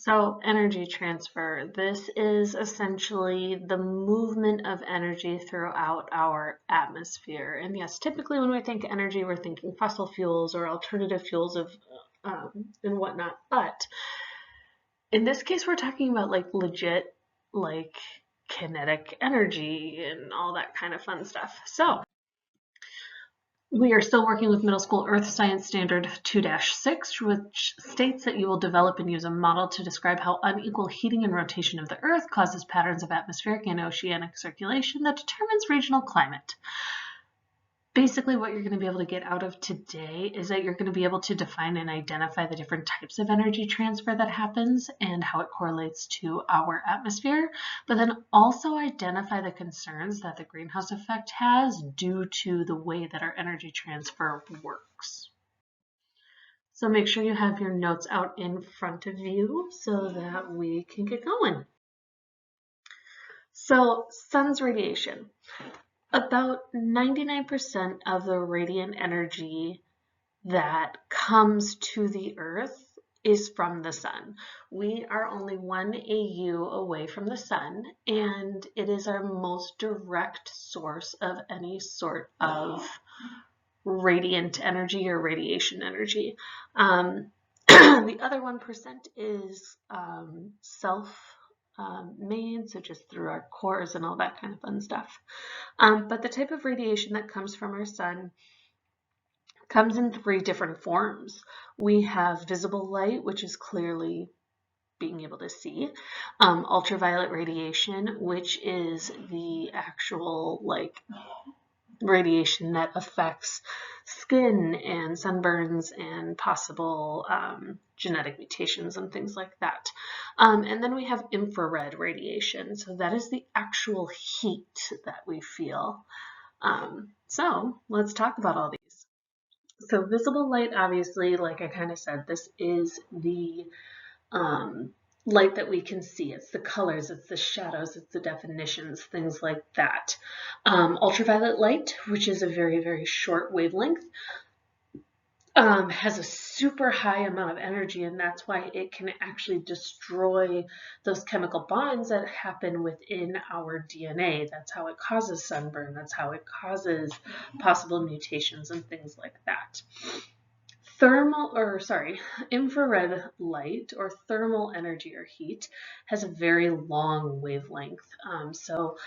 So energy transfer, this is essentially the movement of energy throughout our atmosphere. And yes, typically when we think energy, we're thinking fossil fuels or alternative fuels and whatnot. But in this case, we're talking about like legit, like kinetic energy and all that kind of fun stuff. So we are still working with Middle School Earth Science Standard 2-6, which states that you will develop and use a model to describe how unequal heating and rotation of the Earth causes patterns of atmospheric and oceanic circulation that determines regional climate. Basically, what you're going to be able to get out of today is that you're going to be able to define and identify the different types of energy transfer that happens and how it correlates to our atmosphere, but then also identify the concerns that the greenhouse effect has due to the way that our energy transfer works. So make sure you have your notes out in front of you so that we can get going. So, sun's radiation. About 99% of the radiant energy that comes to the Earth is from the sun. We are only 1 AU away from the sun, and it is our most direct source of any sort of radiant energy or radiation energy. The other 1% is self-made, so just through our cores and all that kind of fun stuff. But the type of radiation that comes from our sun comes in 3 different forms. We have visible light, which is clearly being able to see, ultraviolet radiation, which is the actual radiation that affects skin and sunburns and possible genetic mutations and things like that. And then we have infrared radiation. So that is the actual heat that we feel. So let's talk about all these. So visible light, obviously, like I kind of said, this is the light that we can see. It's the colors, it's the shadows, it's the definitions, things like that. Ultraviolet light, which is a very, very short wavelength, has a super high amount of energy, and that's why it can actually destroy those chemical bonds that happen within our DNA. That's how it causes sunburn. That's how it causes possible mutations and things like that. Infrared light or thermal energy or heat has a very long wavelength. So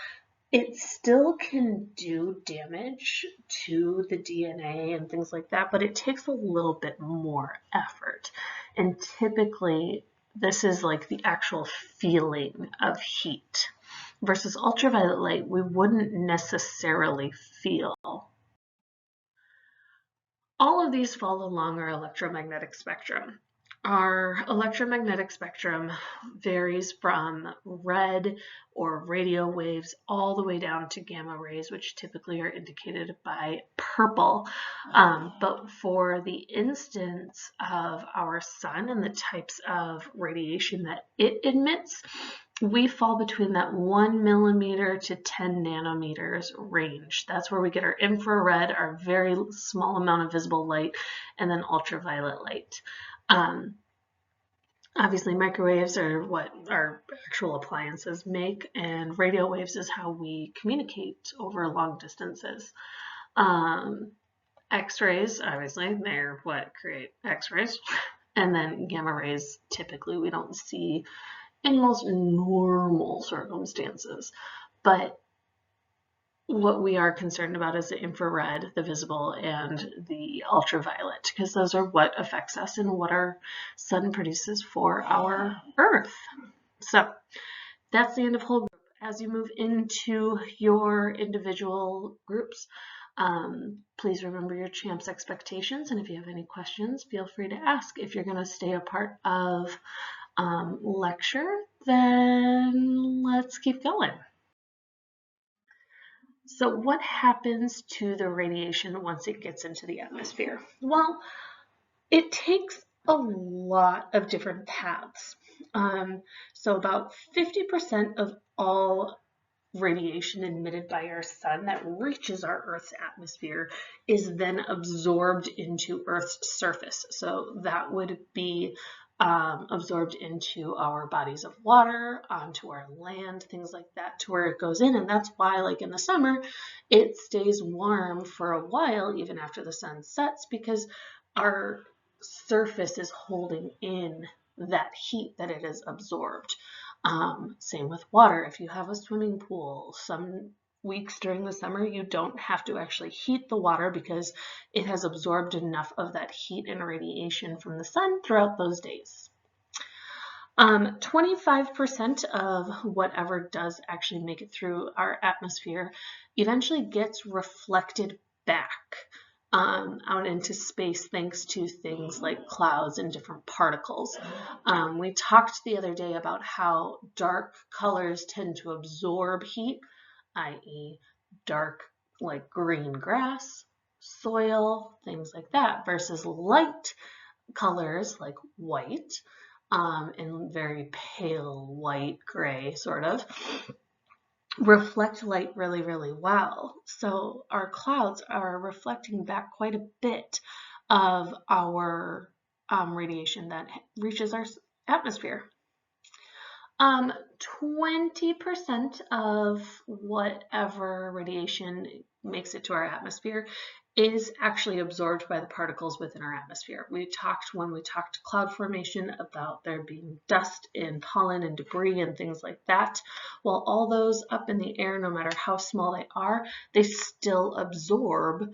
it still can do damage to the DNA and things like that, but it takes a little bit more effort. And typically, this is like the actual feeling of heat. Versus ultraviolet light, we wouldn't necessarily feel. All of these fall along our electromagnetic spectrum. Our electromagnetic spectrum varies from red or radio waves all the way down to gamma rays, which typically are indicated by purple. But for the instance of our sun and the types of radiation that it emits, we fall between that 1 millimeter to 10 nanometers range. That's where we get our infrared, our very small amount of visible light, and then ultraviolet light. Obviously, microwaves are what our actual appliances make, and radio waves is how we communicate over long distances. X-rays, obviously, they're what create X-rays. And then gamma rays, typically we don't see in most normal circumstances. But what we are concerned about is the infrared, the visible, and the ultraviolet, because those are what affects us and what our sun produces for our Earth. So that's the end of whole group. As you move into your individual groups, please remember your CHAMPS expectations, and if you have any questions, feel free to ask. If you're going to stay a part of lecture, then let's keep going. So what happens to the radiation once it gets into the atmosphere? Well, it takes a lot of different paths. So about 50% of all radiation emitted by our sun that reaches our Earth's atmosphere is then absorbed into Earth's surface. So that would be absorbed into our bodies of water, onto our land, things like that, to where it goes in. And that's why, like in the summer, it stays warm for a while, even after the sun sets, because our surface is holding in that heat that it has absorbed. Same with water. If you have a swimming pool, some weeks during the summer, you don't have to actually heat the water because it has absorbed enough of that heat and radiation from the sun throughout those days. 25% of whatever does actually make it through our atmosphere eventually gets reflected back out into space thanks to things like clouds and different particles. We talked the other day about how dark colors tend to absorb heat, i.e. dark like green grass, soil, things like that, versus light colors like white and very pale white gray sort of reflect light really, really well. So our clouds are reflecting back quite a bit of our radiation that reaches our atmosphere. 20% of whatever radiation makes it to our atmosphere is actually absorbed by the particles within our atmosphere. When we talked cloud formation about there being dust and pollen and debris and things like that. Well, all those up in the air, no matter how small they are, they still absorb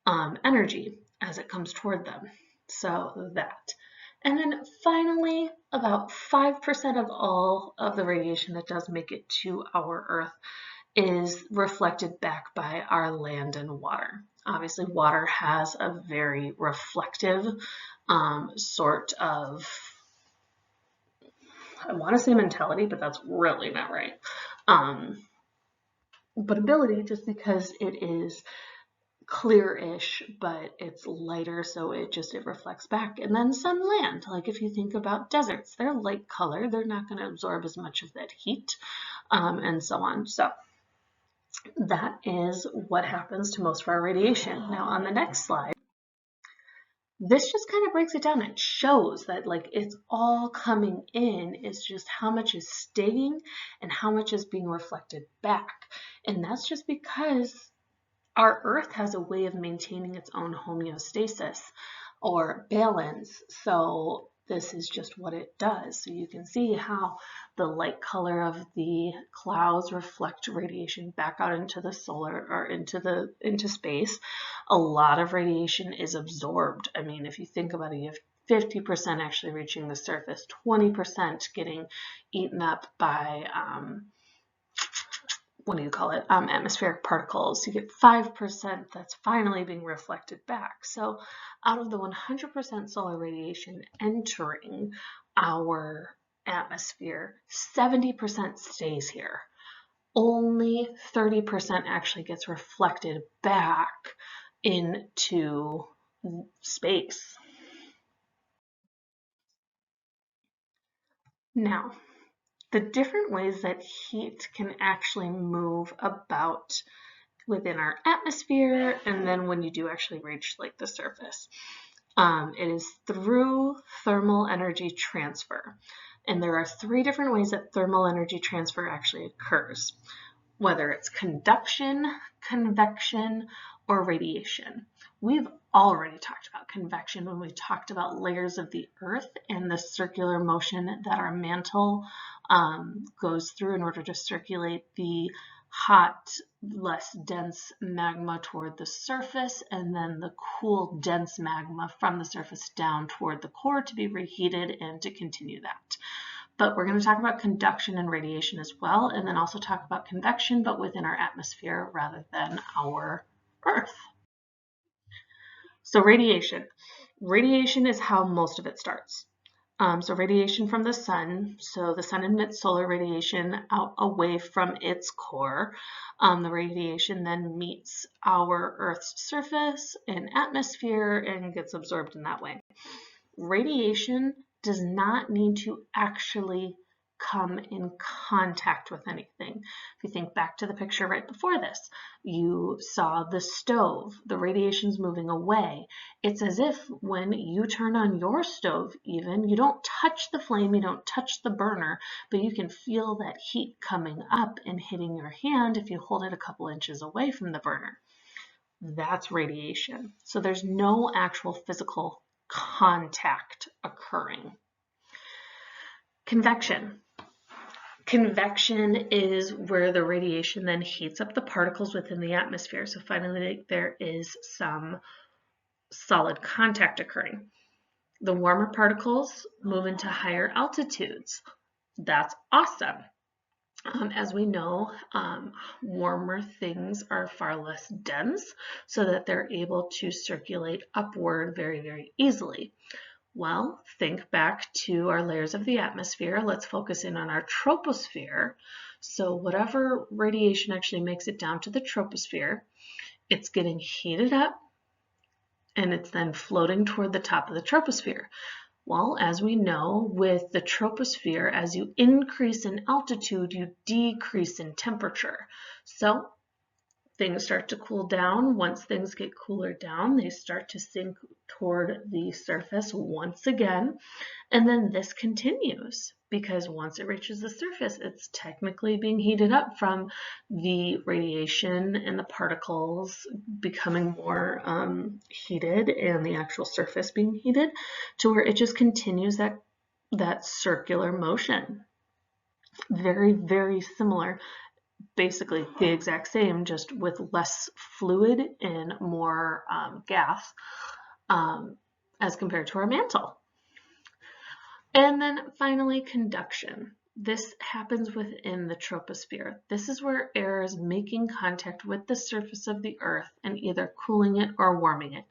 energy as it comes toward them. So that. And then finally, about 5% of all of the radiation that does make it to our Earth is reflected back by our land and water. Obviously, water has a very reflective sort of, I want to say mentality, but that's really not right. But ability, just because it is clear-ish, but it's lighter, so it reflects back. And then some land, like if you think about deserts, they're light color, they're not going to absorb as much of that heat, and so on. So that is what happens to most of our radiation. Now on the next slide, this just kind of breaks it down. It shows that like it's all coming in, it's just how much is staying and how much is being reflected back. And that's just because our Earth has a way of maintaining its own homeostasis or balance. So this is just what it does. So you can see how the light color of the clouds reflect radiation back out into the solar or into space. A lot of radiation is absorbed. I mean, if you think about it, you have 50% actually reaching the surface, 20% getting eaten up by atmospheric particles. You get 5% that's finally being reflected back. So out of the 100% solar radiation entering our atmosphere, 70% stays here. Only 30% actually gets reflected back into space. Now, the different ways that heat can actually move about within our atmosphere, and then when you do actually reach like the surface. It is through thermal energy transfer. And there are 3 different ways that thermal energy transfer actually occurs, whether it's conduction, convection, or radiation. We've already talked about convection when we talked about layers of the Earth and the circular motion that our mantle goes through in order to circulate the hot, less dense magma toward the surface, and then the cool, dense magma from the surface down toward the core to be reheated and to continue that. But we're going to talk about conduction and radiation as well, and then also talk about convection, but within our atmosphere rather than our Earth. So radiation. Radiation is how most of it starts. So radiation from the sun. So the sun emits solar radiation out away from its core. The radiation then meets our Earth's surface and atmosphere and gets absorbed in that way. Radiation does not need to actually come in contact with anything. If you think back to the picture right before this, you saw the stove, the radiation's moving away. It's as if when you turn on your stove even, you don't touch the flame, you don't touch the burner, but you can feel that heat coming up and hitting your hand if you hold it a couple inches away from the burner. That's radiation. So there's no actual physical contact occurring. Convection. Convection is where the radiation then heats up the particles within the atmosphere. So finally, there is some solid contact occurring. The warmer particles move into higher altitudes. That's awesome. As we know, warmer things are far less dense, so that they're able to circulate upward very, very easily. Well, think back to our layers of the atmosphere. Let's focus in on our troposphere. So whatever radiation actually makes it down to the troposphere, it's getting heated up and it's then floating toward the top of the troposphere. Well, as we know, with the troposphere, as you increase in altitude, you decrease in temperature. So things start to cool down. Once things get cooler down, they start to sink toward the surface once again. And then this continues because once it reaches the surface, it's technically being heated up from the radiation and the particles becoming more heated and the actual surface being heated to where it just continues that circular motion. Very, very similar. Basically the exact same, just with less fluid and more gas as compared to our mantle. And then finally, conduction. This happens within the troposphere. This is where air is making contact with the surface of the Earth and either cooling it or warming it.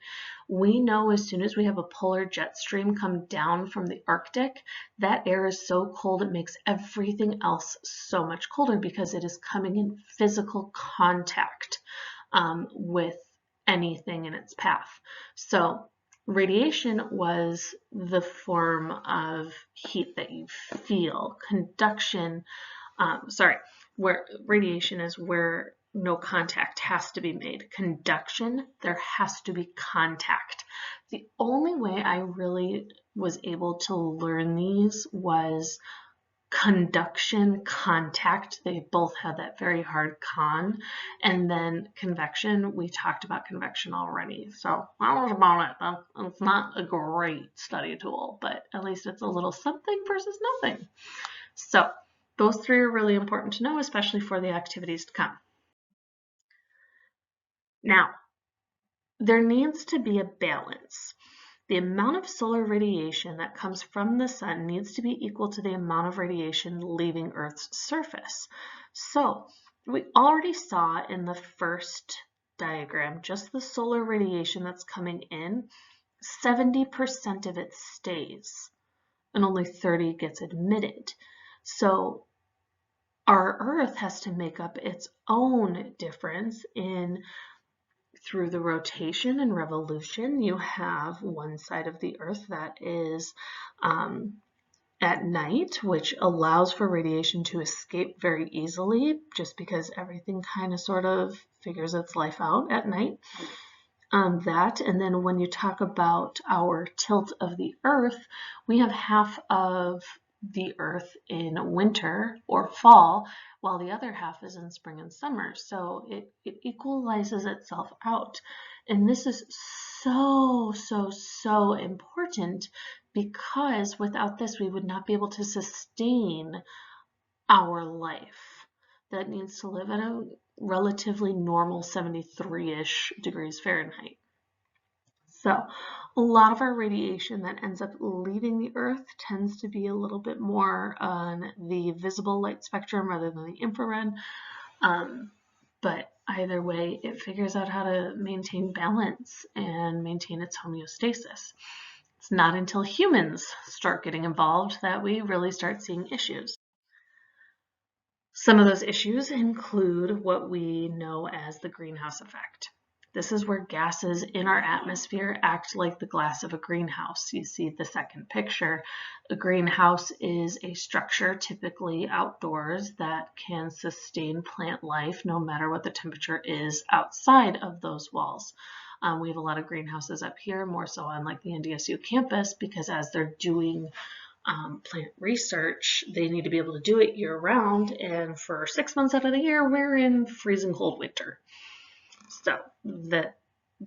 We know as soon as we have a polar jet stream come down from the Arctic, that air is so cold it makes everything else so much colder because it is coming in physical contact with anything in its path. So radiation was the form of heat that you feel. Conduction, where radiation is where no contact has to be made. Conduction, there has to be contact. The only way I really was able to learn these was conduction, contact. They both had that very hard con. And then convection, we talked about convection already. So that was about it. It's not a great study tool, but at least it's a little something versus nothing. So those three are really important to know, especially for the activities to come. Now, there needs to be a balance. The amount of solar radiation that comes from the sun needs to be equal to the amount of radiation leaving Earth's surface. So we already saw in the first diagram, just the solar radiation that's coming in, 70% of it stays and only 30 gets emitted. So our Earth has to make up its own difference through the rotation and revolution. You have one side of the Earth that is at night, which allows for radiation to escape very easily just because everything kind of sort of figures its life out at night. And then when you talk about our tilt of the Earth, we have half of the Earth in winter or fall, while the other half is in spring and summer. So it equalizes itself out. And this is so, so, so important because without this, we would not be able to sustain our life that needs to live at a relatively normal 73-ish degrees Fahrenheit. So a lot of our radiation that ends up leaving the Earth tends to be a little bit more on the visible light spectrum rather than the infrared. But either way, it figures out how to maintain balance and maintain its homeostasis. It's not until humans start getting involved that we really start seeing issues. Some of those issues include what we know as the greenhouse effect. This is where gases in our atmosphere act like the glass of a greenhouse. You see the second picture. A greenhouse is a structure typically outdoors that can sustain plant life no matter what the temperature is outside of those walls. We have a lot of greenhouses up here, more so on like the NDSU campus, because as they're doing plant research, they need to be able to do it year round, and for 6 months out of the year, we're in freezing cold winter. So the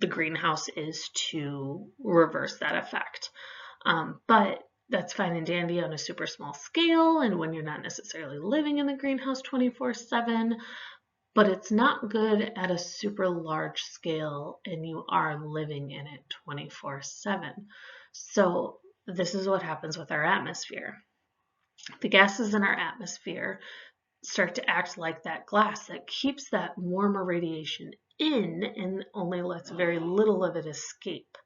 greenhouse is to reverse that effect. But that's fine and dandy on a super small scale and when you're not necessarily living in the greenhouse 24/7, but it's not good at a super large scale and you are living in it 24/7. So this is what happens with our atmosphere. The gases in our atmosphere start to act like that glass that keeps that warmer radiation in and only lets very little of it escape.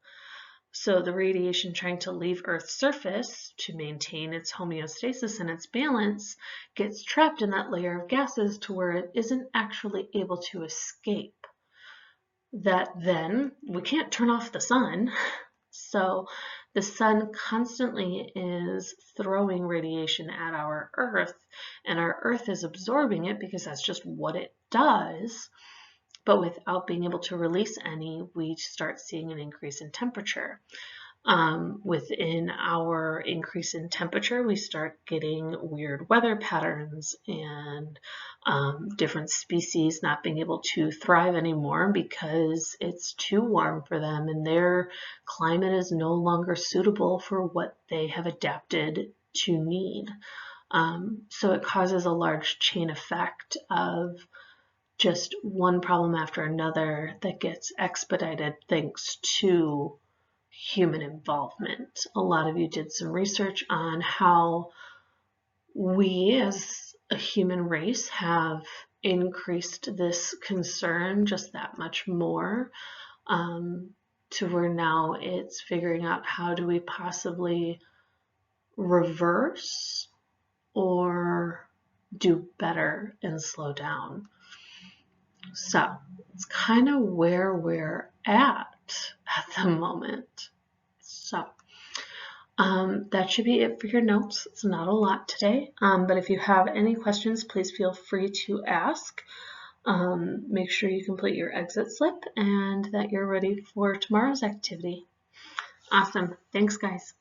So the radiation trying to leave Earth's surface to maintain its homeostasis and its balance gets trapped in that layer of gases to where it isn't actually able to escape. That then, we can't turn off the sun, so the sun constantly is throwing radiation at our Earth, and our Earth is absorbing it because that's just what it does. But without being able to release any, we start seeing an increase in temperature. Within our increase in temperature, we start getting weird weather patterns and different species not being able to thrive anymore because it's too warm for them and their climate is no longer suitable for what they have adapted to need. So it causes a large chain effect of just one problem after another that gets expedited thanks to human involvement. A lot of you did some research on how we as a human race have increased this concern just that much more, to where now it's figuring out how do we possibly reverse or do better and slow down. So it's kind of where we're at the moment. So that should be it for your notes. It's not a lot today, but if you have any questions, please feel free to ask. Make sure you complete your exit slip and that you're ready for tomorrow's activity. Awesome. Thanks, guys.